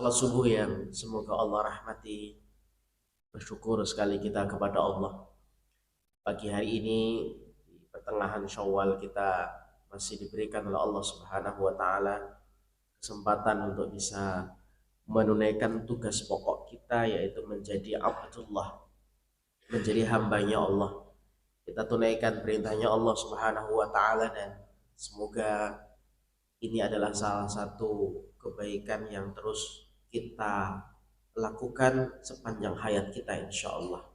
Salat subuh yang semoga Allah rahmati, bersyukur sekali kita kepada Allah. Pagi hari ini di pertengahan Syawal kita masih diberikan oleh Allah Subhanahu wa taala kesempatan untuk bisa menunaikan tugas pokok kita, yaitu menjadi abdullah, menjadi hambanya Allah. Kita tunaikan perintahnya Allah Subhanahu wa taala, dan semoga ini adalah salah satu kebaikan yang terus kita lakukan sepanjang hayat kita, insya Allah.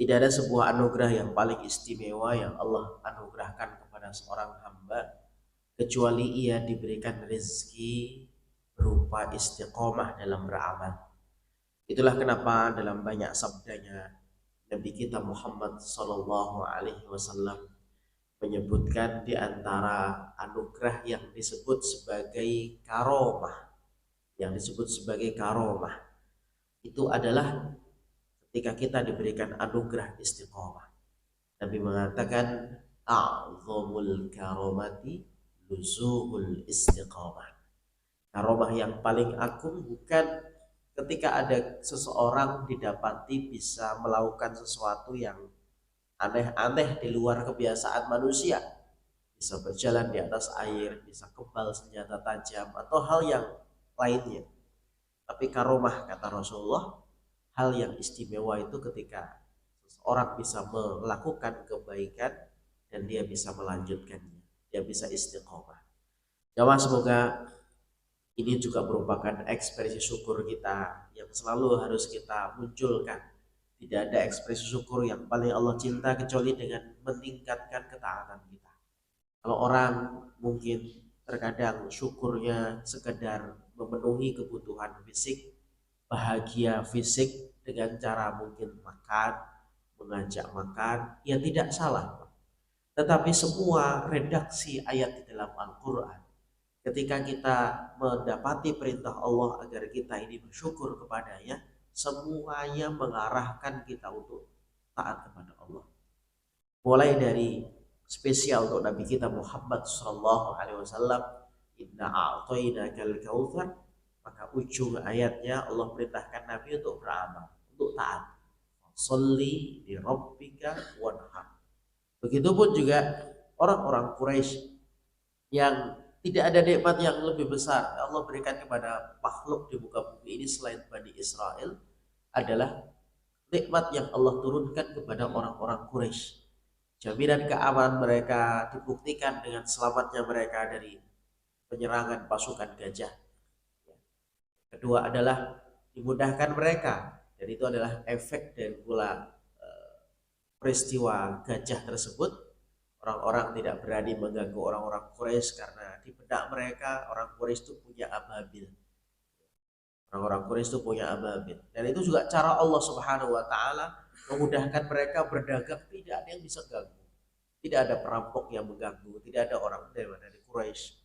Tidak ada sebuah anugerah yang paling istimewa yang Allah anugerahkan kepada seorang hamba kecuali ia diberikan rezeki berupa istiqomah dalam beramal. Itulah kenapa dalam banyak sabdanya Nabi kita Muhammad Sallallahu Alaihi Wasallam menyebutkan di antara anugerah yang disebut sebagai karomah, itu adalah ketika kita diberikan anugerah istiqomah. Nabi mengatakan, a'zamul karomati luzumul istiqomah. Karomah yang paling agung bukan ketika ada seseorang didapati bisa melakukan sesuatu yang aneh-aneh di luar kebiasaan manusia, bisa berjalan di atas air, bisa kebal senjata tajam, atau hal yang lainnya. Tapi karomah, kata Rasulullah, hal yang istimewa itu ketika seseorang bisa melakukan kebaikan dan dia bisa melanjutkannya, dia bisa istiqomah. Jamaah, semoga ini juga merupakan ekspresi syukur kita yang selalu harus kita munculkan. Tidak ada ekspresi syukur yang paling Allah cinta kecuali dengan meningkatkan ketaatan kita. Kalau orang mungkin terkadang syukurnya sekedar memenuhi kebutuhan fisik, bahagia fisik dengan cara mungkin makan, mengajak makan, ya tidak salah. Tetapi semua redaksi ayat di dalam Al-Quran, ketika kita mendapati perintah Allah agar kita ini bersyukur kepadanya, semuanya mengarahkan kita untuk taat kepada Allah. Mulai dari spesial untuk Nabi kita Muhammad Sallallahu Alaihi Wasallam, Inna a'tainakal kautsar, maka ujung ayatnya Allah perintahkan Nabi untuk beramal, untuk taat. Sholli li rabbika wanhar. Begitupun juga orang-orang Quraisy yang tidak ada nikmat yang lebih besar Allah berikan kepada makhluk di muka bumi ini selain Bani Israel, adalah nikmat yang Allah turunkan kepada orang-orang Quraisy. Jaminan keamanan mereka dibuktikan dengan selamatnya mereka dari penyerangan pasukan gajah. Kedua adalah dimudahkan mereka, dan itu adalah efek dari pula peristiwa gajah tersebut. Orang-orang tidak berani mengganggu orang-orang Quraisy karena di benak mereka orang Quraisy itu punya ababil. Orang-orang Quraisy itu punya ababil. Dan itu juga cara Allah Subhanahu wa taala memudahkan mereka berdagang, tidak ada yang bisa ganggu. Tidak ada perampok yang mengganggu, tidak ada orang dari Quraisy.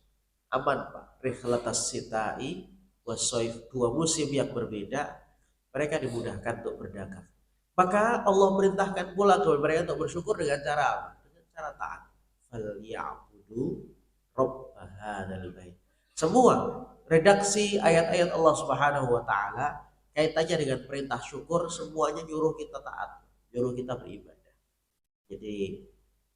Aman, Pak. Rihlatas sitai wasoif, dua musim yang berbeda, mereka dimudahkan untuk berdagang. Maka Allah perintahkan pula kepada mereka untuk bersyukur dengan cara apa? Cara taat. Falyabudu rabb hadzal bait. Semua redaksi ayat-ayat Allah Subhanahu wa taala kaitannya dengan perintah syukur semuanya nyuruh kita taat, nyuruh kita beribadah. Jadi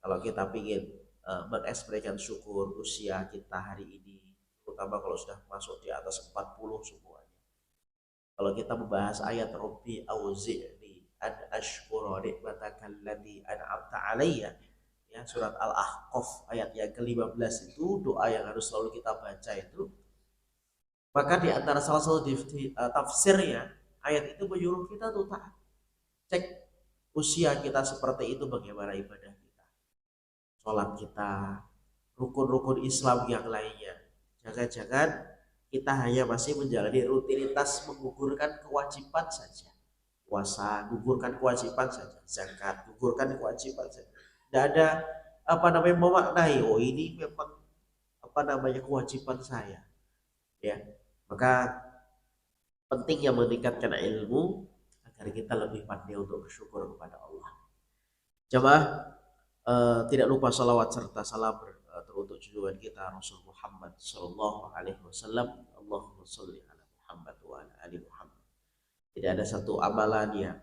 kalau kita ingin mengekspresikan syukur usia kita hari ini, terutama kalau sudah masuk di atas 40 semuanya. Kalau kita membahas ayat Rabbi auzi'ni an ashkura nikmataka allati an'amta alayya, ya, surat Al-Ahqaf ayat yang ke-15 itu doa yang harus selalu kita baca itu. Maka di antara salah satu tafsirnya, ayat itu menyuruh kita tuh taat. Cek usia kita seperti itu, bagaimana ibadah kita, sholat kita, rukun-rukun Islam yang lainnya. Jangan-jangan kita hanya masih menjalani rutinitas menggugurkan kewajiban saja. Puasa, gugurkan kewajiban saja. Zakat, gugurkan kewajiban saja. Tidak ada memaknai, oh ini memang kewajiban saya, ya. Maka pentingnya meningkatkan ilmu agar kita lebih pandai untuk bersyukur kepada Allah. Jemaah, tidak lupa salawat serta salam teruntuk junjungan kita Rasul Muhammad Sallallahu Alaihi Wasallam. Allahumma sholli ala Muhammad wa Tidak ada satu amalan yang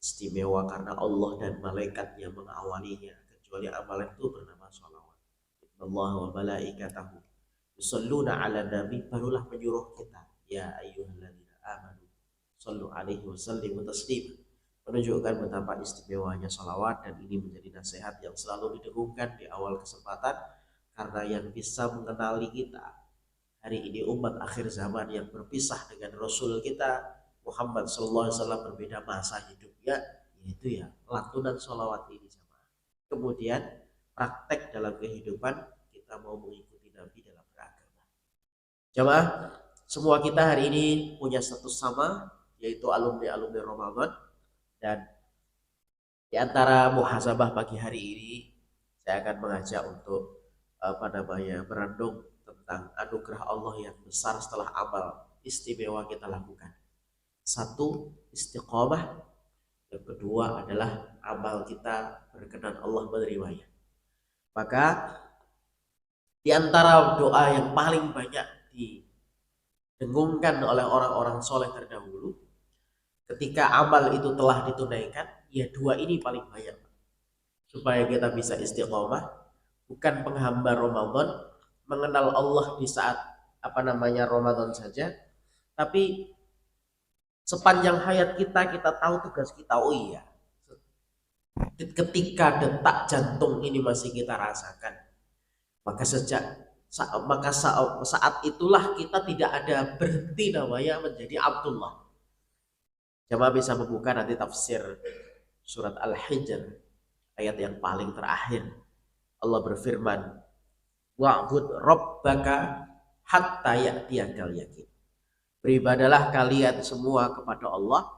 istimewa karena Allah dan malaikatnya mengawalinya kecuali amalan itu bernama sholawat. Allah wa malaikatahu yusalluna ala nabi, barulah menyuruh kita ya ayyuhalladzina amanu sallu alaihi wasallimu taslima, menunjukkan betapa istimewanya sholawat. Dan ini menjadi nasihat yang selalu didengungkan di awal kesempatan, karena yang bisa mengenali kita hari ini umat akhir zaman yang berpisah dengan Rasul kita Muhammad SAW, berbeda masa hidupnya, yaitu ya lantunan sholawat ini jamaah. Kemudian praktek dalam kehidupan kita mau mengikuti Nabi dalam beragama. Jamaah, semua kita hari ini punya status sama, yaitu alumni Ramadan. Dan di antara muhasabah pagi hari ini, saya akan mengajak untuk merenung tentang anugerah Allah yang besar setelah amal istimewa kita lakukan. Satu, istiqomah. Yang kedua adalah amal kita berkenan Allah menerimanya. Maka di antara doa yang paling banyak didengungkan oleh orang-orang soleh terdahulu ketika amal itu telah ditunaikan, ya dua ini paling banyak, supaya kita bisa istiqomah, bukan penghamba Ramadan, mengenal Allah di saat Ramadan saja, tapi sepanjang hayat kita tahu tugas kita. Oh iya, ketika detak jantung ini masih kita rasakan, maka saat itulah kita tidak ada berhenti namanya menjadi Abdullah. Jamaah bisa membuka nanti tafsir surat Al-Hijr ayat yang paling terakhir. Allah berfirman, wa'bud rabbaka hatta ya'tiyakal yakin. Beribadalah kalian semua kepada Allah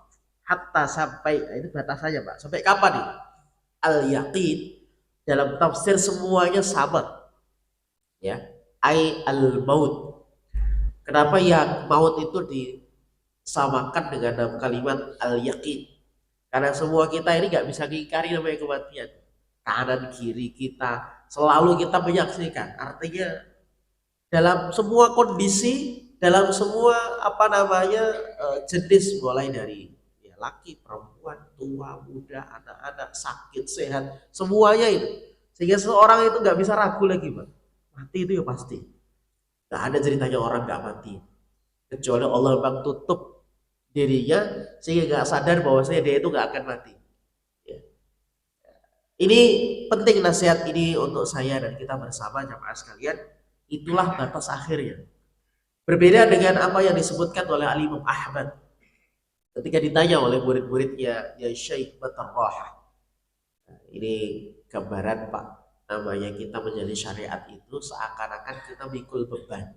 hatta sampai, itu batasannya Pak, sampai kapan nih? Al-yaqin dalam tafsir semuanya sama, ya, al-maut. Kenapa ya maut itu disamakan dengan dalam kalimat al-yaqin? Karena semua kita ini nggak bisa mengingkari namanya kematian. Kanan kiri kita selalu kita menyaksikan. Artinya dalam semua kondisi, dalam semua jenis, mulai dari ya, laki, perempuan, tua, muda, anak-anak, sakit, sehat, semuanya itu. Sehingga seorang itu nggak bisa ragu lagi, Pak. Mati itu ya pasti. Nggak ada ceritanya orang nggak mati, kecuali Allah memang tutup dirinya sehingga nggak sadar bahwasanya dia itu nggak akan mati. Ya. Ini penting nasihat ini untuk saya dan kita bersama jamaah sekalian. Itulah batas akhirnya. Berbeda dengan apa yang disebutkan oleh Al-Imam Ahmad ketika ditanya oleh murid-muridnya, ya Syekh Batarrah. Ini gambaran Pak, namanya kita menjadi syariat itu seakan-akan kita mikul beban.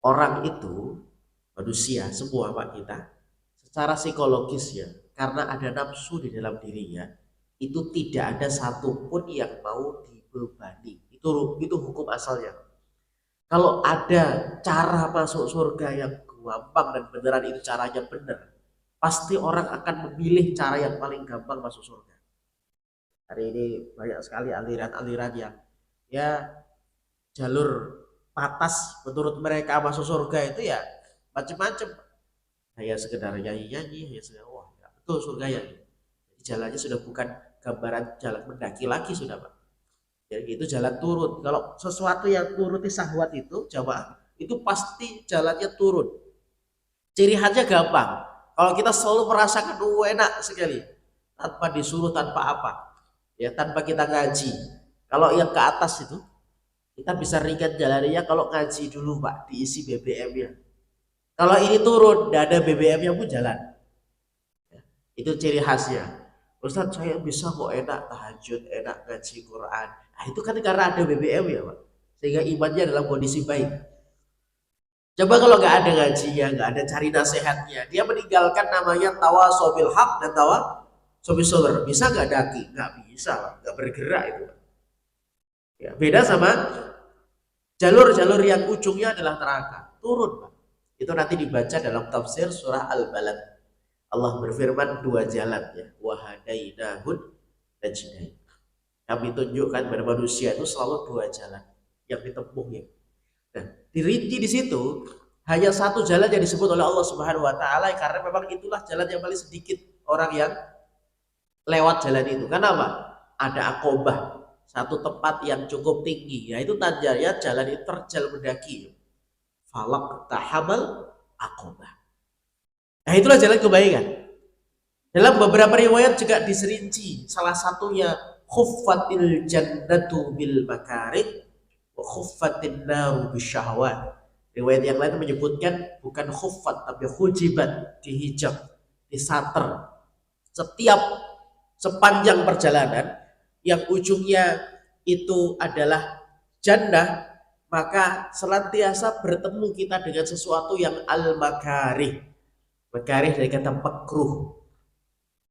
Orang itu, manusia semua Pak, kita secara psikologis ya, karena ada nafsu di dalam dirinya, itu tidak ada satupun yang mau dibebani. Itu hukum asalnya. Kalau ada cara masuk surga yang gampang dan beneran, itu caranya benar, pasti orang akan memilih cara yang paling gampang masuk surga. Hari ini banyak sekali aliran-aliran yang ya jalur patas menurut mereka masuk surga itu ya macam-macam. Hanya sekedar nyanyi-nyanyi, ya sudah, wah ya betul surga ya. Jadi jalannya sudah bukan gambaran jalan mendaki lagi sudah Pak. Jadi itu jalan turun. Kalau sesuatu yang turuti syahwat itu jamaah, itu pasti jalannya turun. Ciri khasnya gampang. Kalau kita selalu merasakan enak sekali, tanpa disuruh, tanpa apa, ya tanpa kita ngaji. Kalau yang ke atas itu kita bisa ringan jalannya kalau ngaji dulu Pak, diisi BBM-nya. Kalau ini turun, tidak ada BBM-nya pun jalan. Ya, itu ciri khasnya. Ustaz, saya bisa kok enak tahajud, enak ngaji Quran. Nah, itu kan karena ada BBM ya Pak, sehingga imannya dalam kondisi baik. Coba kalau nggak ada ngajinya, nggak ada cari nasihatnya, dia meninggalkan namanya tawasobil haq dan tawasobil sabr. Bisa nggak daki? Nggak bisa Pak, nggak bergerak itu Pak. Ya, beda sama jalur-jalur yang ujungnya adalah neraka, turun Pak. Itu nanti dibaca dalam tafsir surah Al-Balad. Allah berfirman dua jalan ya, wahadainahun najdain. Kami tunjukkan pada manusia itu selalu dua jalan yang ditempuhnya. Nah, dirinci di situ Hanya satu jalan yang disebut oleh Allah Subhanahu wa taala, karena memang itulah jalan yang paling sedikit orang yang lewat jalan itu. Kenapa? Ada akobah, satu tempat yang cukup tinggi, yaitu tandanya jalan itu terjal mendaki. Falak tahabal akobah. Nah itulah jalan kebaikan. Dalam beberapa riwayat juga diserinci, salah satunya khuffatil jannatu bil makarih wa khuffatin naru bisyahwat. Riwayat yang lain menyebutkan bukan khuffat tapi hujibat, dihijab, disater. Setiap sepanjang perjalanan yang ujungnya itu adalah jannah, maka senantiasa bertemu kita dengan sesuatu yang al-makarih. Makarih dari kata makruh.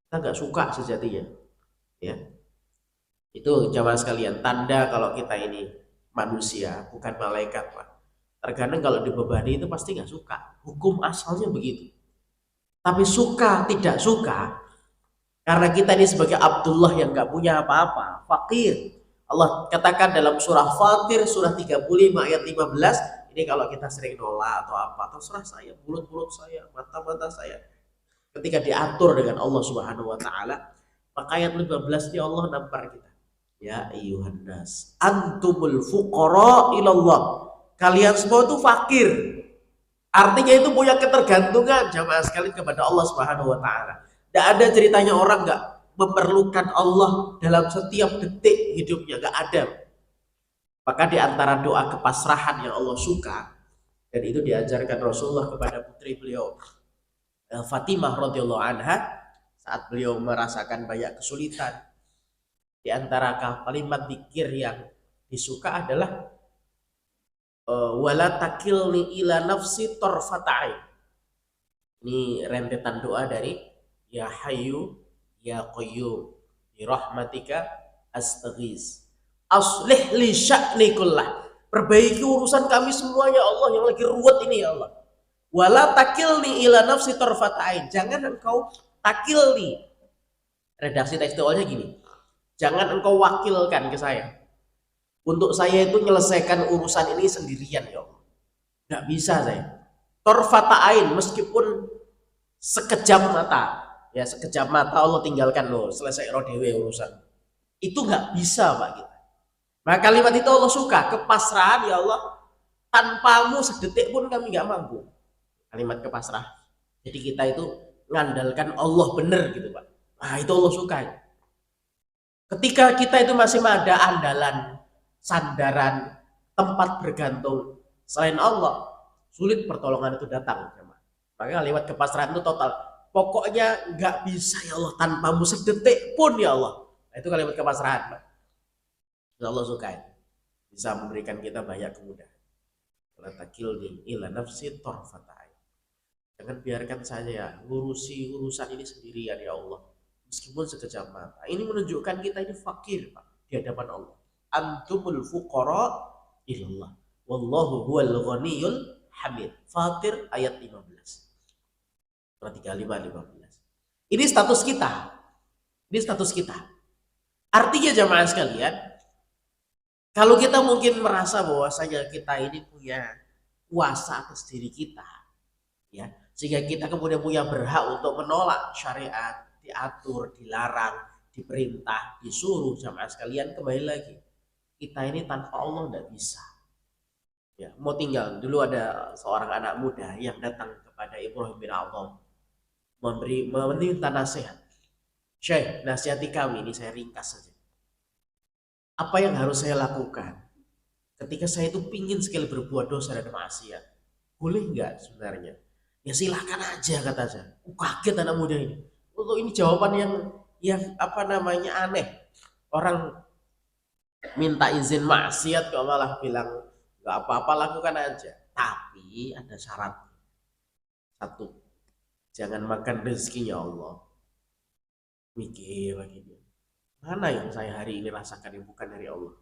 Kita nggak suka sejatinya, ya. Itu jamaah sekalian, tanda kalau kita ini manusia bukan malaikat, Pak. Terkadang kalau dibebani itu pasti nggak suka. Hukum asalnya begitu. Tapi suka tidak suka, karena kita ini sebagai Abdullah yang nggak punya apa-apa, fakir. Allah katakan dalam surah Fatir surah 35 ayat 15, ini kalau kita sering nolak atau apa, terserah saya, mulut-mulut saya, mata-mata saya. Ketika diatur dengan Allah Subhanahu wa taala, maka ayat 15 ini Allah nampar kita. Ya ayyuhan nas, antumul fuqara ilallah. Kalian semua itu fakir. Artinya itu punya ketergantungan jamaah sekalian kepada Allah Subhanahu wa taala. Tidak ada ceritanya orang nggak memerlukan Allah dalam setiap detik hidupnya, nggak ada. Maka di antara doa kepasrahan yang Allah suka, dan itu diajarkan Rasulullah kepada putri beliau Fatimah radhiyallahu anha saat beliau merasakan banyak kesulitan. Di antara kalimat zikir yang disuka adalah wala takilni ila nafsi tarfata'in. Ini rentetan doa dari ya hayyu ya qayyum bi rahmatika astaghis aslih li sya'ni kullah. Perbaiki urusan kami semuanya Allah yang lagi ruwet ini ya Allah. Wala takilni ila nafsi tarfata'in. Jangan engkau takilni. Redaksi tekstualnya gini. Jangan engkau wakilkan ke saya. Untuk saya itu menyelesaikan urusan ini sendirian ya Allah. Nggak bisa saya. Tarfata'in, meskipun sekejap mata. Ya sekejap mata Allah tinggalkan loh. Selesai roh dewe urusan. Itu nggak bisa Pak kita. Nah kalimat itu Allah suka. Kepasrahan ya Allah. Tanpamu sedetik pun kami nggak mampu. Kalimat kepasrah. Jadi kita itu ngandalkan Allah benar gitu Pak. Nah itu Allah suka. Ketika kita itu masih ada andalan, sandaran, tempat bergantung selain Allah, sulit pertolongan itu datang. Maka kalimat kepasrahan itu total. Pokoknya nggak bisa ya Allah tanpamu sedetik pun ya Allah. Nah, itu kalimat kepasrahan Pak. Allah suka. Bisa memberikan kita banyak kemudahan. La takilni ila nafsi tarfata'in. Jangan biarkan saya ngurusi urusan ini sendirian ya Allah. Meskipun sekejap mata. Ini menunjukkan kita ini fakir Pak di hadapan Allah. Antumul fuqara ilallah. Wallahu huwal ghaniyul hamid. Fatir ayat 15. Surah 35 15. Ini status kita. Ini status kita. Artinya jamaah sekalian, kalau kita mungkin merasa bahwasanya kita ini punya kuasa atas diri kita, ya, sehingga kita kemudian punya berhak untuk menolak syariat, diatur, dilarang, diperintah, disuruh, jamaah sekalian, kembali lagi kita ini tanpa Allah tidak bisa. Ya, mau tinggal dulu ada seorang anak muda yang datang kepada Ibrahim bin Adham meminta nasihat. Syekh, nasihati kami, ini saya ringkas saja. Apa yang harus saya lakukan ketika saya itu pingin sekali berbuat dosa dan maksiat? Boleh nggak sebenarnya? Ya silahkan aja kata saya. Kaget anak muda ini. Untuk ini jawaban yang apa namanya aneh. Orang minta izin maksiat kok malah bilang nggak apa-apa lakukan aja. Tapi ada syarat. Satu, jangan makan rezekinya Allah. Mikir lagi dia. Mana yang saya hari ini rasakan yang bukan dari Allah?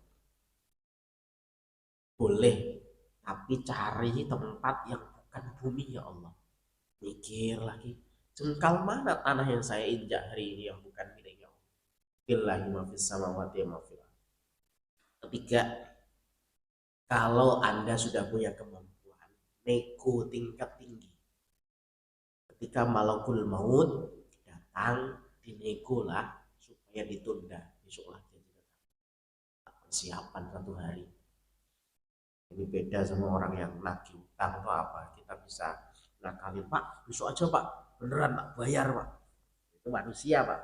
Boleh, tapi cari tempat yang bukan bumi ya Allah. Mikir lagi. Jengkal mana tanah yang saya injak hari ini yang bukan miliknya Allah? Billahi ma fis samawati wa ma fil ardh. Ketiga, kalau Anda sudah punya kemampuan, nego tingkat tinggi. Ketika malakul maut datang, dinego lah supaya ditunda, besok lagi persiapan 1 hari. Ini beda sama orang yang nagih utang atau apa, kita bisa ngakalin, Pak besok aja Pak, beneran Pak bayar Pak. Itu manusia Pak,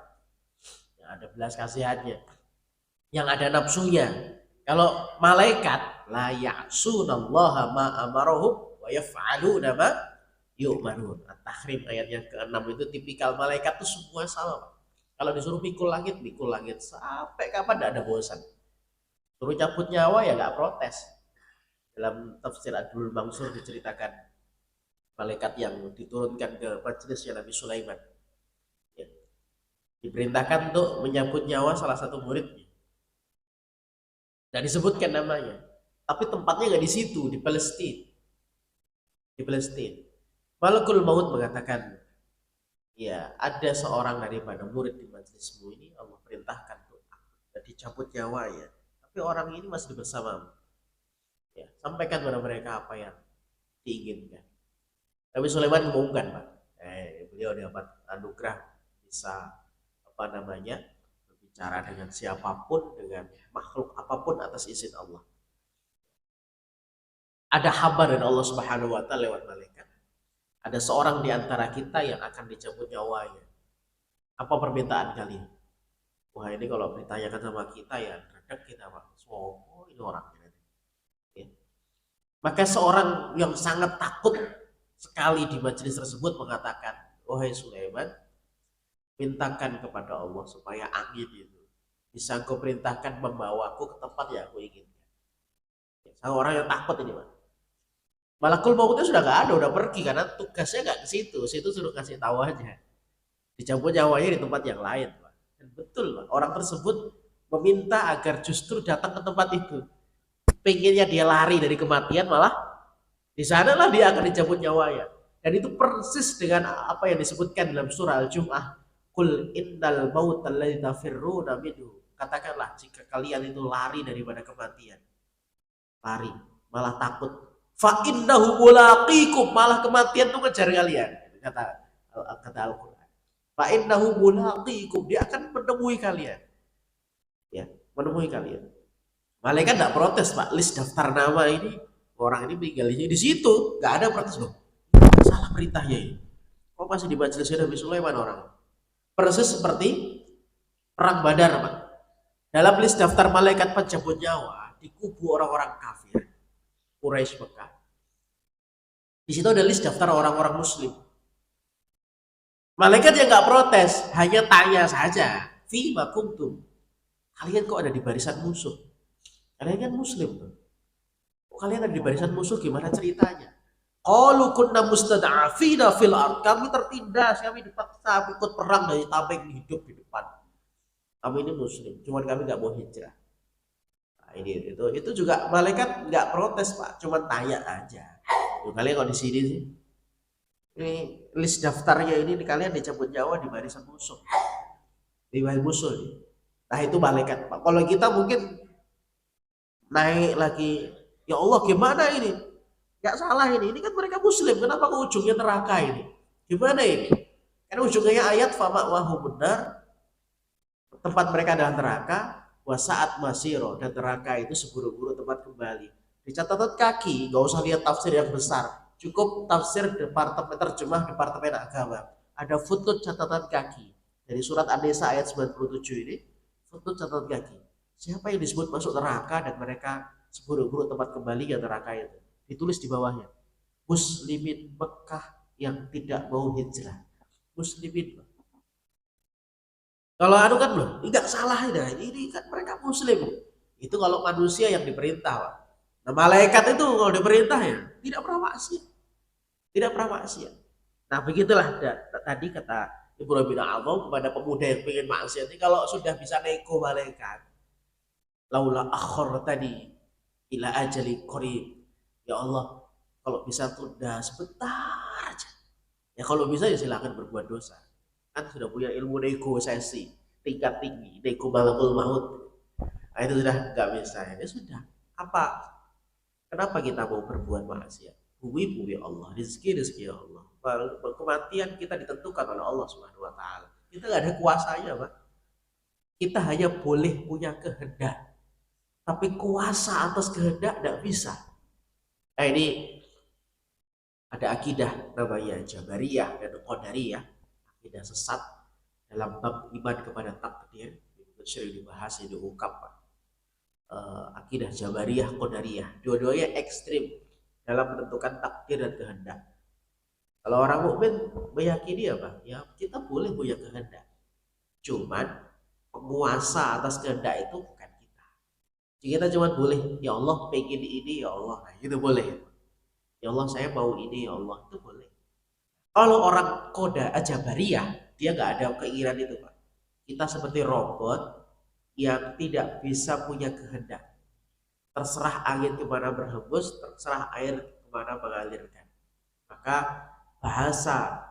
yang ada belas kasihannya, yang ada nafsunya. Kalau malaikat la ya'sunallaha ma amarahum wa yaf'aluna ma yu'marun. At-Tahrim ayat yang ke-6 itu tipikal malaikat itu semua sama. Kalau disuruh pikul langit sampai kapan tidak ada bosan. Suruh cabut nyawa ya nggak protes. Dalam tafsir Ad-Durrul Mansur diceritakan malaikat yang diturunkan ke majelisnya Nabi Sulaiman, ya, diperintahkan untuk menyambut nyawa salah satu muridnya. Dan disebutkan namanya, tapi tempatnya nggak di situ, di Palestina. Di Palestina. Malakul Maut mengatakan, ya ada seorang daripada murid di majelismu ini Allah perintahkan untuk dicabut nyawa ya, tapi orang ini masih bersamamu. Ya, sampaikan kepada mereka apa yang diinginkan. Nabi Sulaiman mengumumkan Pak, beliau dapat anugerah bisa berbicara dengan siapapun, dengan makhluk apapun atas izin Allah. Ada kabar dari Allah Subhanahu Wa Taala lewat malaikat. Ada seorang di antara kita yang akan dicabut nyawanya. Apa permintaan kalian? Wah ini kalau ditanyakan sama kita ya terkadang kita Pak, oh ini orangnya. Ya. Maka seorang yang sangat takut sekali di majelis tersebut mengatakan, wahai Sulaiman, mintakan kepada Allah supaya angin itu bisa kau perintahkan membawaku ke tempat yang aku inginkan. Ya, sama orang yang takut ini Pak. Malakul mautnya sudah nggak ada, udah pergi karena tugasnya nggak ke situ. Situ suruh kasih tahu aja. Dicabut nyawanya di tempat yang lain, Pak. Dan betul, Pak. Orang tersebut meminta agar justru datang ke tempat itu. Pengennya dia lari dari kematian, malah di sanalah dia akan dicabut nyawanya. Dan itu persis dengan apa yang disebutkan dalam surah Al-Jum'ah. Qul innal mautal ladzi tafirruna minhu. Katakanlah jika kalian itu lari daripada kematian. Lari, malah takut. Fa innahu mulaqikum, malah kematian itu ngejar kalian, kata Al-Qur'an. Fa innahu mulaqikum, dia akan menemui kalian. Ya, menemui kalian. Malaikat enggak protes, Pak. List daftar nama ini orang ini meninggalnya di situ, enggak ada protes loh. Salah perintahnya ini. Kok masih di majelis Nabi Sulaiman orang? Persis seperti perang Badar, Pak. Dalam list daftar malaikat pencabut nyawa di kubu orang-orang kafir Quraisy Mekah. Di situ ada list daftar orang-orang muslim. Malaikat yang nggak protes, hanya tanya saja, fi ma kuntum. Kalian kok ada di barisan musuh? Kalian kan muslim. Kok kalian ada di barisan musuh, gimana ceritanya? Qalu kunna mustad'afina fil ard. Kami tertindas, kami dipaksa ikut perang dari tameng hidup di depan. Kami ini muslim, cuman kami nggak mau hijrah. Itu juga malaikat nggak protes Pak, cuma tanya aja. Kalian kalau di sini sih, ini list daftarnya ini kalian dicabut nyawa di barisan musuh, di barisan musuh. Nah itu malaikat Pak. Kalau kita mungkin naik lagi, ya Allah gimana ini? Nggak salah ini kan mereka muslim, kenapa ke ujungnya neraka ini? Gimana ini? Karena ujungnya ayat fama wahu benar, tempat mereka adalah neraka. Wasaat masiro, dan neraka itu seburu-buru tempat kembali. Di catatan kaki, nggak usah lihat tafsir yang besar, cukup tafsir departemen terjemah Departemen Agama. Ada footnote catatan kaki dari surat An-Nisa ayat 97 ini, footnote catatan kaki. Siapa yang disebut masuk neraka dan mereka seburu-buru tempat kembali yang neraka itu? Ditulis di bawahnya, muslimin Mekah yang tidak mau hijrah. Muslimin. Kalau anu kan belum, enggak salah ini kan mereka muslim. Itu kalau manusia yang diperintah, Pak. Nah, malaikat itu kalau diperintah ya tidak pernah maksiat. Tidak pernah maksiat. Nah, begitulah tadi kata Ibrahim bin Adham kepada pemuda yang pengen maksiat ini, kalau sudah bisa nego malaikat. Laula akhartani ila ajali qarib. Ya Allah, kalau bisa tunda sebentar aja. Ya kalau bisa ya silakan berbuat dosa. Kan sudah punya ilmu negosiasi tingkat tinggi, nego malakul maut. Nah, itu sudah nggak bisa. Ya sudah. Kenapa kita mau berbuat maksiat? bumi Allah, rezeki Allah. Kematian kita ditentukan oleh Allah Subhanahu wa taala. Kita nggak ada kuasanya, Pak. Kita hanya boleh punya kehendak, tapi kuasa atas kehendak tidak bisa. Nah, ini ada akidah namanya Jabariyah dan Qadariyah, akidah sesat dalam bab iman kepada takdir. Itu sering dibahas, diungkap, Pak. Akidah Jabariyah, Qadariyah, dua-duanya ekstrim dalam menentukan takdir dan kehendak. Kalau orang mukmin meyakini apa? Ya kita boleh punya kehendak, cuman penguasa atas kehendak itu bukan kita. Jadi kita cuma boleh, ya Allah pengen ini, ya Allah, nah, itu boleh. Ya Allah saya mau ini, ya Allah, itu boleh. Kalau orang Jabariyah, dia nggak ada keinginan itu, Pak. Kita seperti robot yang tidak bisa punya kehendak. Terserah angin kemana berhembus, terserah air kemana mengalirkan. Maka bahasa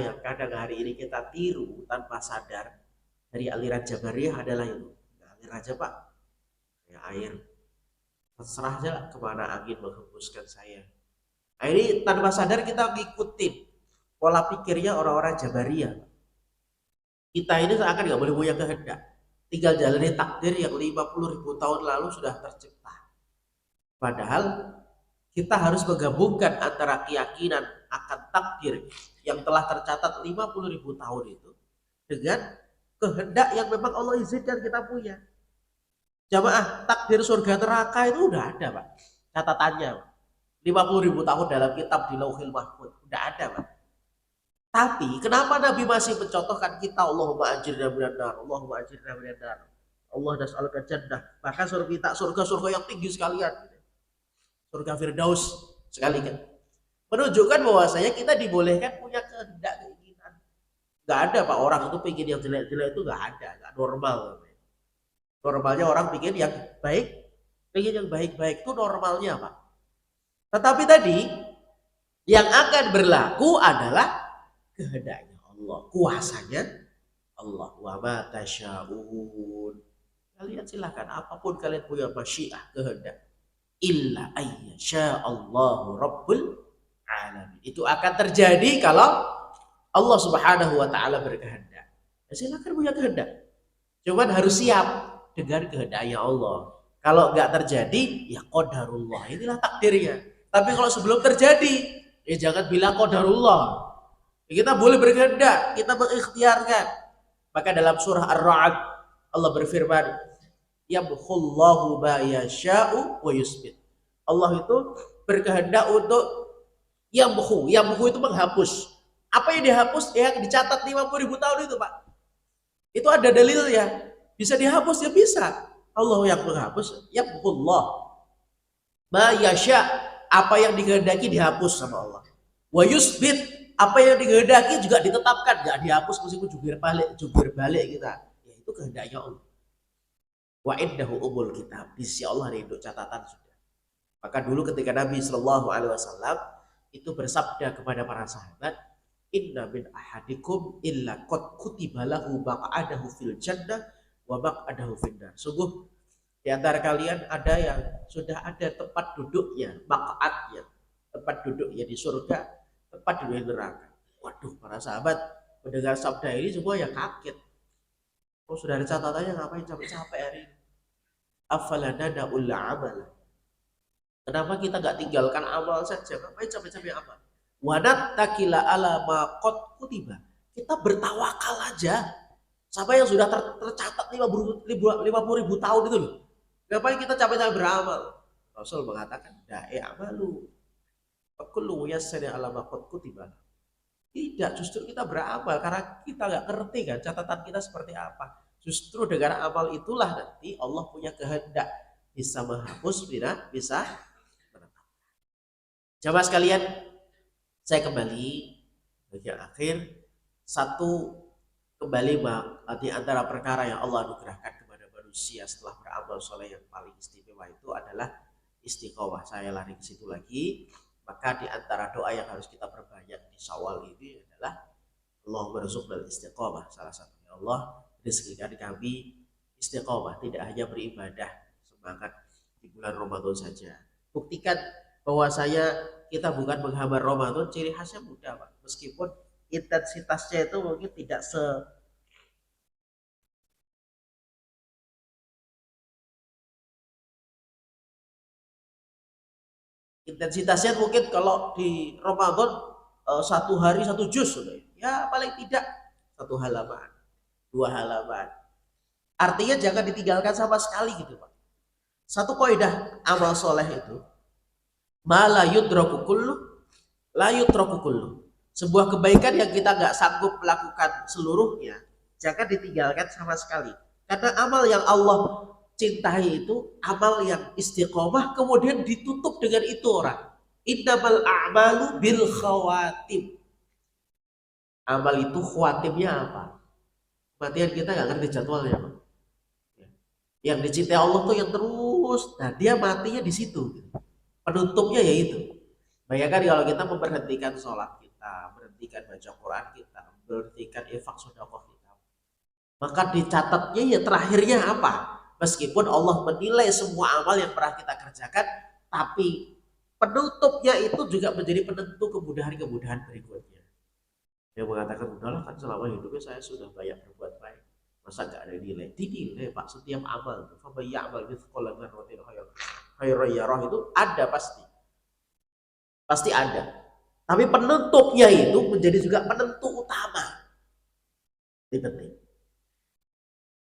yang kadang hari ini kita tiru tanpa sadar dari aliran Jabariyah adalah itu. Ngalir aja, Pak. Ya air. Terserah aja kemana angin menghembuskan saya. Nah, ini tanpa sadar kita ngikutin pola pikirnya orang-orang Jabariyah. Kita ini seakan nggak boleh punya kehendak. Tinggal jalani takdir yang 50.000 tahun lalu sudah tercipta. Padahal kita harus menggabungkan antara keyakinan akan takdir yang telah tercatat 50.000 tahun itu dengan kehendak yang memang Allah izinkan kita punya. Jamaah, takdir surga neraka itu udah ada, Pak. Catatannya, Pak. 50.000 tahun dalam kitab di Lauhil Mahfuz. Udah ada, Pak. Tapi kenapa Nabi masih mencontohkan kita Allahumma ajirna minan nar, Allahumma ajirna minan nar, Allah nas'aluka jannah. Bahkan suruh minta surga-surga yang tinggi sekalian. Surga Firdaus sekali kan. Menunjukkan bahwasanya kita dibolehkan punya kehendak, keinginan. Gak ada, Pak, orang itu pengen yang jelek-jelek itu gak ada, gak normal. Normalnya orang pengen yang baik, pengen yang baik-baik itu normalnya, Pak. Tetapi tadi yang akan berlaku adalah kehendaknya Allah, kuasanya Allah. Wa ma tasya'un. Kalian silakan apapun kalian punya masyiah, kehendak. Illa ayyasha Allahu rabbul alamin. Itu akan terjadi kalau Allah Subhanahu wa taala berkehendak. Ya, silakan punya kehendak. Cuman harus siap dengan kehendaknya Allah. Kalau nggak terjadi, ya qadarullah. Inilah takdirnya. Tapi kalau sebelum terjadi, ya jangan bilang qadarullah. Kita boleh berkehendak, kita mengikhtiarkan. Maka dalam surah Ar-Ra'd Allah berfirman, yamhullahu ma yasha'u wa yusbit. Allah itu berkehendak untuk yamhu itu menghapus. Apa yang dihapus? Yang dicatat 50.000 tahun itu, Pak. Itu ada dalilnya. Bisa dihapus, ya bisa. Allah yang menghapus, yamhullah ma yasha'. Apa yang dikehendaki dihapus sama Allah. Wa yusbit, apa yang dikehendaki juga ditetapkan, nggak dihapus meskipun jubir balik kita. Ya itu kehendaknya Allah. Wa indahu umul kitab, di sisi Allah ada induk catatan sudah. Maka dulu ketika Nabi Shallallahu Alaihi Wasallam itu bersabda kepada para sahabat, inna min ahadikum illa qad kutiba lahu maq'adahu fil jannah wa maq'adahu finnar. Sungguh di antara kalian ada yang sudah ada tempat duduknya, maq'adnya, tempat duduknya di surga, tempat duduknya di neraka. Waduh, para sahabat mendengar sabda ini semua yang kaget. Oh, sudah ada catatannya, ngapain capek-capek hari ini? Afala nada'ul amal. Kenapa kita nggak tinggalkan amal saja? Ngapain capek-capek amal? Wa takila ala ma qad kutiba. Kita bertawakal aja sama yang sudah tercatat 50.000 tahun itu loh. Ngapain kita capek-capek beramal? Rasul mengatakan, da'i amalu. Kullu yassari ala ma qad kutiba. Tidak, justru kita beramal karena kita nggak ngerti kan catatan kita seperti apa. Justru dengan amal itulah nanti Allah punya kehendak, bisa menghapus, bisa menetapkan. Jamaah sekalian, saya kembali bagian akhir. Satu, kembali di antara perkara yang Allah anugerahkan kepada manusia setelah beramal soleh yang paling istimewa itu adalah istiqomah. Saya lari ke situ lagi. Maka di antara doa yang harus kita perbanyak di Syawal ini adalah Allahumma rzuqnal istiqomah. Salah satunya, Allah rezekikan kami istiqomah, tidak hanya beribadah semangat di bulan Ramadan saja. Buktikan bahwasanya kita bukan menghambar Ramadan, ciri khasnya mudah Pak. Meskipun intensitasnya itu mungkin tidak intensitasnya mungkin kalau di Ramadan satu hari satu juz sudah. Ya paling tidak satu halaman, dua halaman. Artinya jangan ditinggalkan sama sekali gitu Pak. Satu kaidah amal soleh itu mala yudraku kullu la yudraku kullu. Sebuah kebaikan yang kita nggak sanggup melakukan seluruhnya, jangan ditinggalkan sama sekali. Karena amal yang Allah cintai itu amal yang istiqomah, kemudian ditutup dengan itu orang. Innamal a'malu bil khawatim. Amal itu khawatimnya apa? Kematian kita nggak ngerti jadwalnya Pak. Yang dicintai Allah tuh yang terus, nah dia matinya di situ. Penutupnya ya itu. Bayangkan kalau kita memberhentikan sholat kita, berhentikan baca Quran kita, berhentikan infak sedekah kita, maka dicatatnya ya terakhirnya apa? Meskipun Allah menilai semua amal yang pernah kita kerjakan, tapi penutupnya itu juga menjadi penentu kemudahan-kemudahan berikutnya. Yang mengatakan udahlah kan selama hidupnya saya sudah banyak berbuat baik, masa nggak ada nilai? Dinilai Pak, setiap amal. Faman ya'mal mithqala dzarratin khairan yarah itu ada pasti ada. Tapi penutupnya itu menjadi juga penentu utama. Ini penting.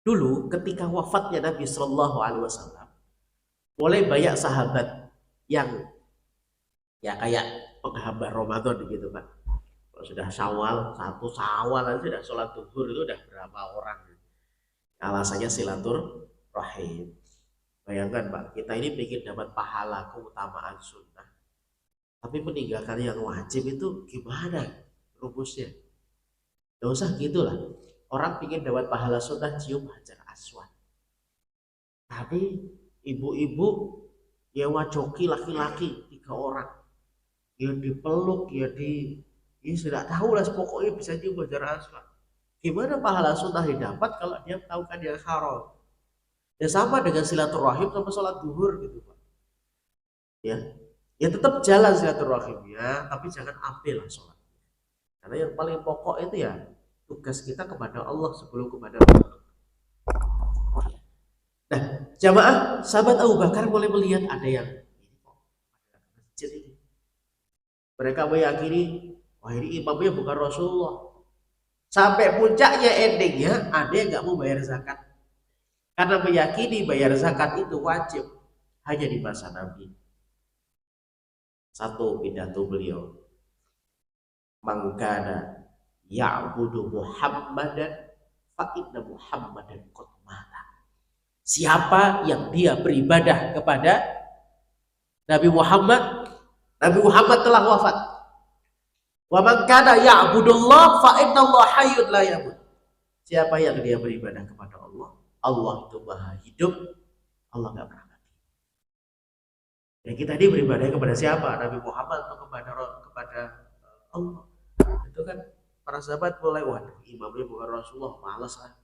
Dulu ketika wafatnya Nabi Shallallahu Alaihi Wasallam, mulai banyak sahabat yang ya kayak penghambar Ramadan gitu Pak. Kalau sudah satu Syawal aja sudah sholat duhur itu udah berapa orang? Alasannya silaturahim. Bayangkan Pak, kita ini ingin dapat pahala keutamaan sunnah, tapi meninggalkan yang wajib itu gimana rumusnya? Gak usah gitulah. Orang ingin dapat pahala sunnah cium hajar aswad, tapi ibu-ibu ya wajoki laki-laki 3 orang, ya dipeluk, ya sudah tahu lah pokoknya bisa cium hajar aswad. Gimana pahala sunnah didapat kalau dia melakukan yang haram? Ya sama dengan silaturahim sama sholat duhur gitu Pak. Ya tetap jalan silaturahimnya, tapi jangan ambil sholat. Karena yang paling pokok itu ya tugas kita kepada Allah sebelum kepada makhluk. Nah, jamaah sahabat Abu Bakar mulai melihat ada yang ini kok ada masjid ini. Mereka meyakini wah ini imamnya bukan Rasulullah. Sampai puncaknya endingnya ada yang nggak mau bayar zakat. Karena meyakini bayar zakat itu wajib hanya di masa Nabi. Satu pidato beliau, mangkana ya'budu Muhammadan fa inna Muhammadan qad mata. Siapa yang dia beribadah kepada Nabi Muhammad, Nabi Muhammad telah wafat. Wa man kana ya'budullah fa innallaha hayyun la yamut. Siapa yang dia beribadah kepada Allah, Allah itu maha hidup, Allah enggak pernah mati. Dan kita ini beribadah kepada siapa? Nabi Muhammad atau kepada Allah? Itu kan para sahabat mulai, waduh imamnya bukan Rasulullah, malas lah.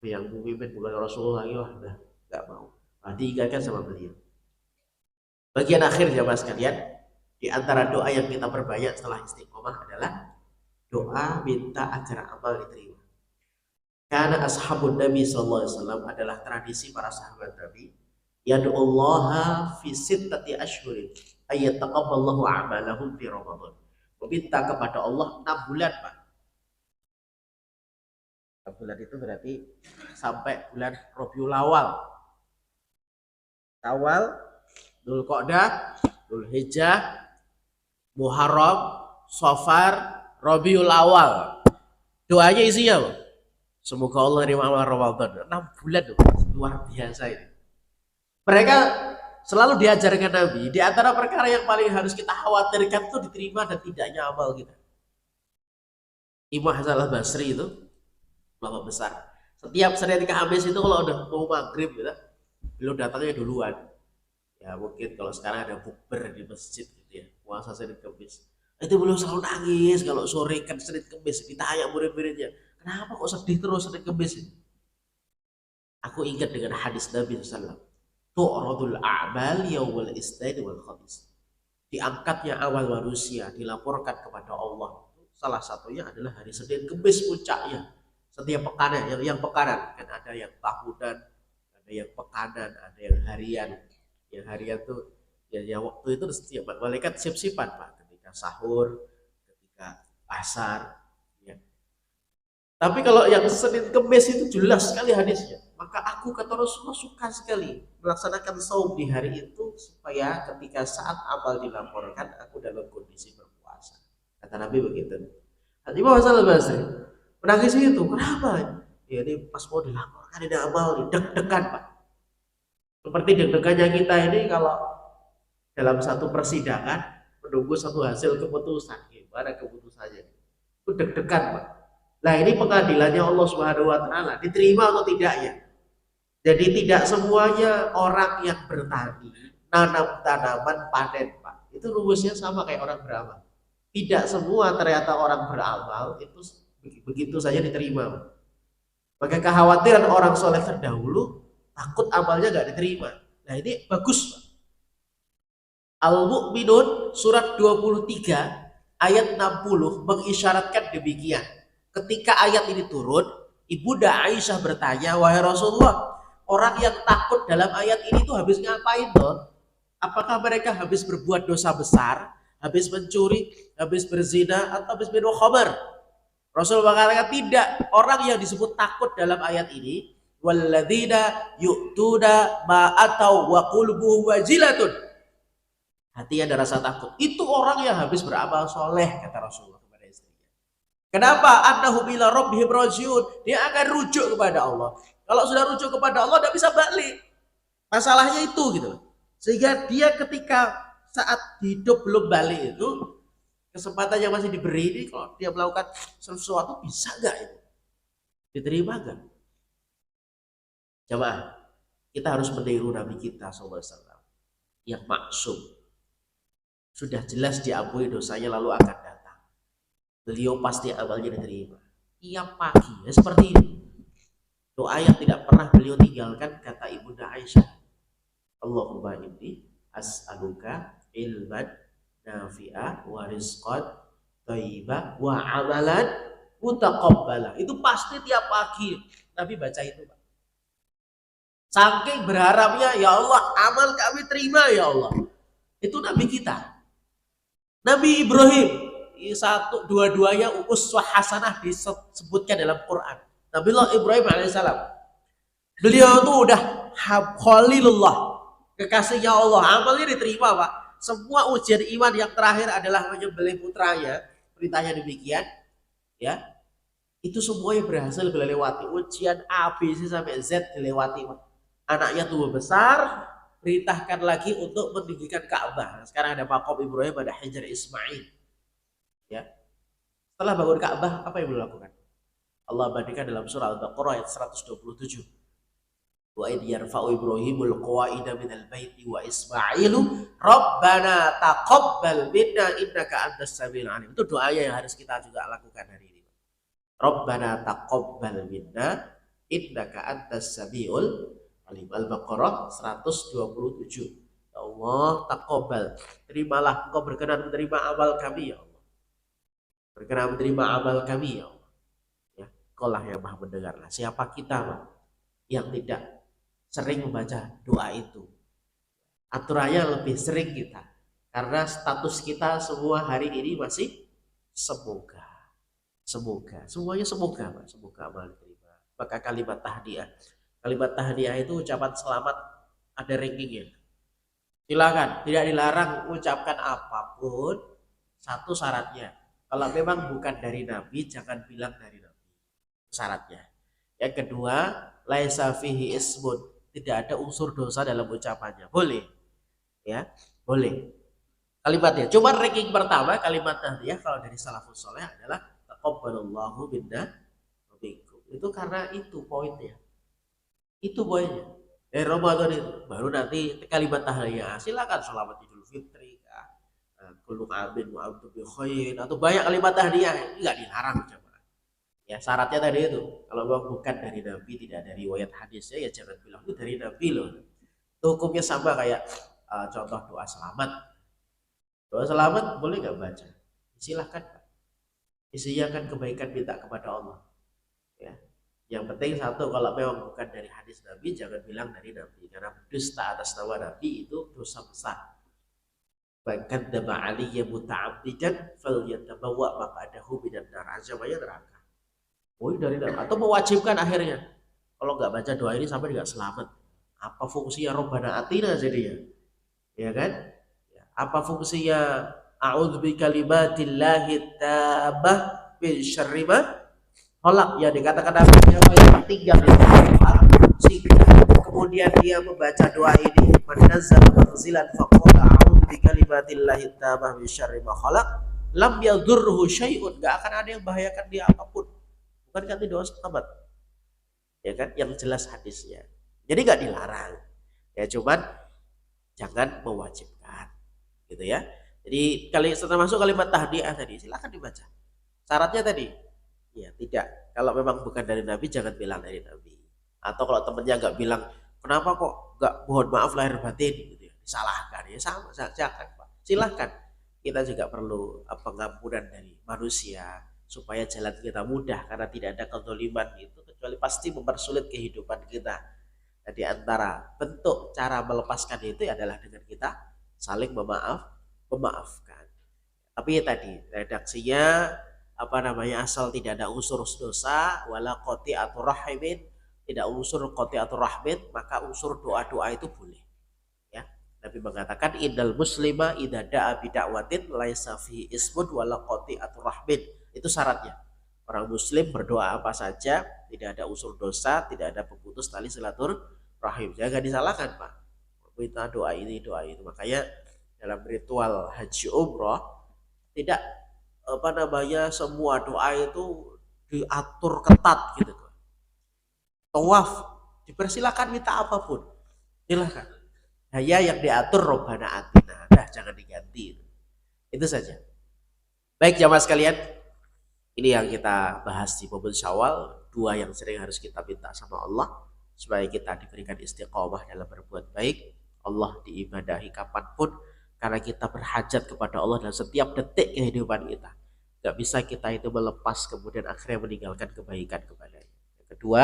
Yang memimpin bukan Rasulullah lagi, wah udah nggak mau. Nah, diingatkan sama beliau. Bagian akhir jamaah sekalian, di antara doa yang kita perbanyak setelah istiqomah adalah doa minta agar amal diterima. Karena ashabun Nabi Sallallahu Alaihi Wasallam adalah tradisi para sahabat Nabi. Yad'ullaha fi sittati ashhurin ayyataqabbalallahu a'malahum fi Ramadan. Meminta kepada Allah 6 bulan Pak. 6 bulan itu berarti sampai bulan Rabiul Awal. Awal, Dzulqa'dah, Dzulhijjah, Muharram, Safar, Rabiul Awal. Doanya isinya Pak. Semoga Allah terima amal Ramadan. 6 bulan tuh, luar biasa ini. Mereka selalu diajarkan Nabi, di antara perkara yang paling harus kita khawatirkan itu diterima dan tidaknya amal kita. Imam Hasan al-Basri itu ulama besar. Setiap Senin Kamis itu kalau udah mau maghrib gitu, beliau datangnya duluan. Ya mungkin kalau sekarang ada bukber di masjid gitu ya, puasa Senin Kamis. Itu beliau selalu nangis kalau sore kan Senin Kamis, ditanya murid-muridnya, kenapa kok sedih terus Senin Kamis ini? Aku ingat dengan hadis Nabi SAW. Tu'radul a'mal yawmal isnin wal khamis. diangkatnya awal manusia, dilaporkan kepada Allah. Salah satunya adalah hari Senin Kemis puncaknya. Setiap pekanan, yang pekanan kan ada yang tahunan, ada yang pekanan, ada yang harian. Yang harian tuh ya waktu itu setiap malaikat siap-siapan Pak, ketika sahur, ketika asar, ya. Tapi kalau yang Senin Kemis itu jelas sekali hadisnya. Maka aku kata Rasulullah suka sekali melaksanakan saum di hari itu supaya ketika saat amal dilaporkan aku dalam kondisi berpuasa. Kata Nabi begitu. Hati Hasan Al-Basri menangis itu. Kenapa? Ya ini pas mau dilaporkan ada amal deg-degan Pak. Seperti deg-degannya kita ini kalau dalam satu persidangan menunggu satu hasil keputusan. Gimana keputusannya? Itu deg-degan Pak. Nah ini pengadilannya Allah Subhanahu Wa Taala, diterima atau tidaknya. Jadi tidak semuanya orang yang bertani nanam tanaman panen Pak. Itu rumusnya sama kayak orang beramal. Tidak semua ternyata orang beramal itu begitu saja diterima Pak. Maka kekhawatiran orang soleh terdahulu takut amalnya nggak diterima. Nah ini bagus Pak. Al-Mu'minun surat 23 ayat 60 mengisyaratkan demikian. Ketika ayat ini turun, Ibunda Aisyah bertanya, wahai Rasulullah, orang yang takut dalam ayat ini tuh habis ngapain toh? Apakah mereka habis berbuat dosa besar, habis mencuri, habis berzina, atau habis minum khamar? Rasul mengatakan tidak. Orang yang disebut takut dalam ayat ini, walladzina yu'tuna ma atau wa qulubuhum wajilatun. Hatinya ada rasa takut. Itu orang yang habis beramal soleh, kata Rasulullah kepada istrinya. Kenapa? Annahum ila rabbihim rajiun. Dia akan rujuk kepada Allah. Kalau sudah rujuk kepada Allah, tidak bisa balik. Masalahnya itu gitu. Sehingga dia ketika saat hidup belum balik itu, kesempatan yang masih diberi ini, kalau dia melakukan sesuatu, bisa nggak itu? Diterima nggak? Jamaah, kita harus meniru Nabi kita SAW yang maksum. Sudah jelas diampuni dosanya lalu akan datang. Beliau pasti amalnya diterima. Tiap pagi ya seperti ini. Doa yang tidak pernah beliau tinggalkan, kata Ibunda Aisyah. Allahumma inni as'aluka ilman nafi'ah wa rizqan thayyiban wa amalan mutaqabbala. Itu pasti tiap pagi Nabi baca itu Pak. Saking berharapnya, ya Allah amal kami terima ya Allah. Itu Nabi kita. Nabi Ibrahim dua-duanya uswah hasanah disebutkan dalam Quran. Nabiullah Ibrahim alaihissalam. Beliau itu udah Khalilullah, kekasihnya Allah. Amalnya diterima Pak. Semua ujian iman yang terakhir adalah menyembelih putranya. Perintahnya demikian, ya. Itu semuanya berhasil dilewati. Ujian A, B, C sampai Z dilewati Pak. Anaknya tumbuh besar, perintahkan lagi untuk mendirikan Ka'bah. Sekarang ada Maqam Ibrahim, ada Hajar Ismail. Ya. Setelah bangun Ka'bah, apa yang beliau lakukan? Allah bandingkan dalam surah Al-Baqarah ayat 127. Wa idh yarfa'u Ibrahimul qawaida minal baiti wa Ismailu Rabbana taqabbal minna innaka antas samiul alim. Itu doanya yang harus kita juga lakukan hari ini. Rabbana taqabbal minna innaka antas samiul alim. Al-Baqarah 127. Ya Allah, taqabbal, terimalah, engkau berkenan menerima amal kami ya Allah. Berkenan menerima amal kami ya Allah. Ya, Engkaulah yang Maha mendengar. Siapa kita Pak, yang tidak sering membaca doa itu? Aturannya lebih sering kita, karena status kita semua hari ini masih semoga. Semuanya semoga Pak, semoga amal diterima. Maka kalimat tahdiah. Kalimat tahdiah itu ucapan selamat, ada rankingnya. Silakan, tidak dilarang ucapkan apapun. Satu syaratnya, kalau memang bukan dari Nabi, jangan bilang dari Nabi. Syaratnya. Yang kedua, laisa fihi ismun, tidak ada unsur dosa dalam ucapannya. Boleh, ya, boleh. Kalimatnya. Cuma ranking pertama kalimat tahdiah kalau dari salafus saleh adalah taqabbalallahu minna wa minkum. Itu karena itu poinnya. Itu poinnya. Ramadan itu baru nanti kalimat tahliah. Silakan selamat Idul Fitri, kullu amin wa antum bi khair, atau banyak kalimat tahliah, enggak dilarang coba. Ya syaratnya tadi itu, kalau bukan dari Nabi, tidak ada riwayat hadisnya, ya jangan bilang itu dari Nabi loh. Itu hukumnya sama kayak contoh doa selamat. Doa selamat boleh nggak baca? Silahkan Pak. Isinya kan kebaikan minta kepada Allah. Ya. Yang penting satu, kalau memang bukan dari hadis Nabi, jangan bilang dari Nabi. Karena dusta atas nama Nabi itu dosa besar. Bahkan dama aliyya muta'abdidan falyatabawwa maq'adahu minan nar. Ancamannya neraka. Oh, dari Nabi. Atau mewajibkan akhirnya. Kalau nggak baca doa ini sampai nggak selamat. Apa fungsinya Robbana Atina jadinya? Ya kan? Ya. Apa fungsinya a'udzu bikalimatillahi tabbah min syarri ma khalaq, ya dikatakan apa yang tinggal di doa, sehingga kemudian dia membaca doa ini, manazzal manzilan faqala a'udzu bikalimatillahi tabbah min syarri ma khalaq lam yadurruhu syai'un, enggak akan ada yang bahayakan dia apapun. Bukan kan doa sahabat, ya kan, yang jelas hadisnya. Jadi nggak dilarang, ya cuman jangan mewajibkan, gitu ya. Jadi setelah masuk kalimat tahdiah tadi silakan dibaca. Syaratnya tadi, ya tidak. Kalau memang bukan dari Nabi jangan bilang dari Nabi. Atau kalau temennya nggak bilang, kenapa kok nggak mohon maaf lahir batin, gitu ya, disalahkan ya sama, jangan Pak. Silahkan. Kita juga perlu pengampunan dari manusia supaya jalan kita mudah, karena tidak ada kezaliman itu kecuali pasti mempersulit kehidupan kita. Nah, di antara bentuk cara melepaskan itu adalah dengan kita saling memaafkan. Tapi tadi redaksinya asal tidak ada unsur dosa, wala qati'atur rahimin, tidak unsur qati'atur rahmin, maka unsur doa-doa itu boleh. Ya. Nabi mengatakan innal muslima idza da'a bi da'watin laisa fihi ismun wala qati'atur rahmin. Itu syaratnya. Orang muslim berdoa apa saja, tidak ada unsur dosa, tidak ada pemutus tali silaturahim. Jangan disalahkan, Pak. Minta doa ini, doa itu. Makanya dalam ritual haji umroh tidak semua doa itu diatur ketat gitu. Tawaf dipersilakan minta apapun, silakan. Hanya yang diatur Robbana Atina, jangan diganti. Itu saja. Baik jamaah sekalian, ini yang kita bahas di momen Syawal, dua yang sering harus kita minta sama Allah supaya kita diberikan istiqomah dalam berbuat baik. Allah diibadahi kapanpun, karena kita berhajat kepada Allah dalam setiap detik kehidupan kita. Gak bisa kita itu melepas kemudian akhirnya meninggalkan kebaikan kepadanya. Yang kedua,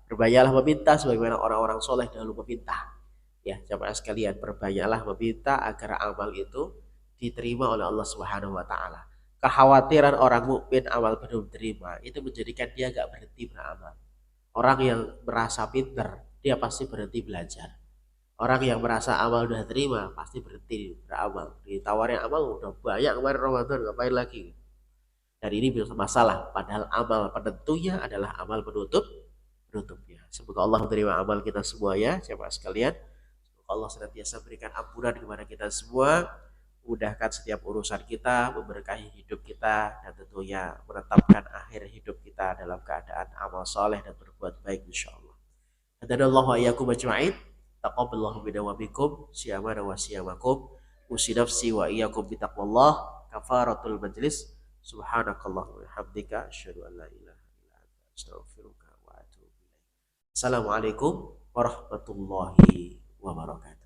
berbanyaklah meminta sebagaimana orang-orang soleh dahulu meminta. Ya, jamaah sekalian, berbanyaklah meminta agar amal itu diterima oleh Allah Subhanahu wa taala. Kekhawatiran orang mukmin amal belum diterima itu menjadikan dia gak berhenti beramal. Orang yang merasa pinter, dia pasti berhenti belajar. Orang yang merasa amal udah terima pasti berhenti beramal. Ditawarin amal udah banyak kemarin Ramadan, ngapain lagi? Dan ini bisa masalah, padahal amal penentunya adalah amal penutupnya. Semoga Allah menerima amal kita semua ya, jemaah sekalian. Semoga Allah senantiasa berikan ampunan kepada kita semua, mudahkan setiap urusan kita, memberkahi hidup kita, dan tentunya menetapkan akhir hidup kita dalam keadaan amal soleh dan berbuat baik insyaallah. Hadanallahu wa iyyakum ajma'in. Taqabbalallahu minna wa bikum siyamana wa siyamakum. Usi nafsi wa iyyakum bitaqwallah. Kafaratul majlis. Subhanakallahumma wa bihamdika asyhadu an la ilaha illa anta astaghfiruka wa atubu ilaik. Assalamualaikum warahmatullahi wabarakatuh.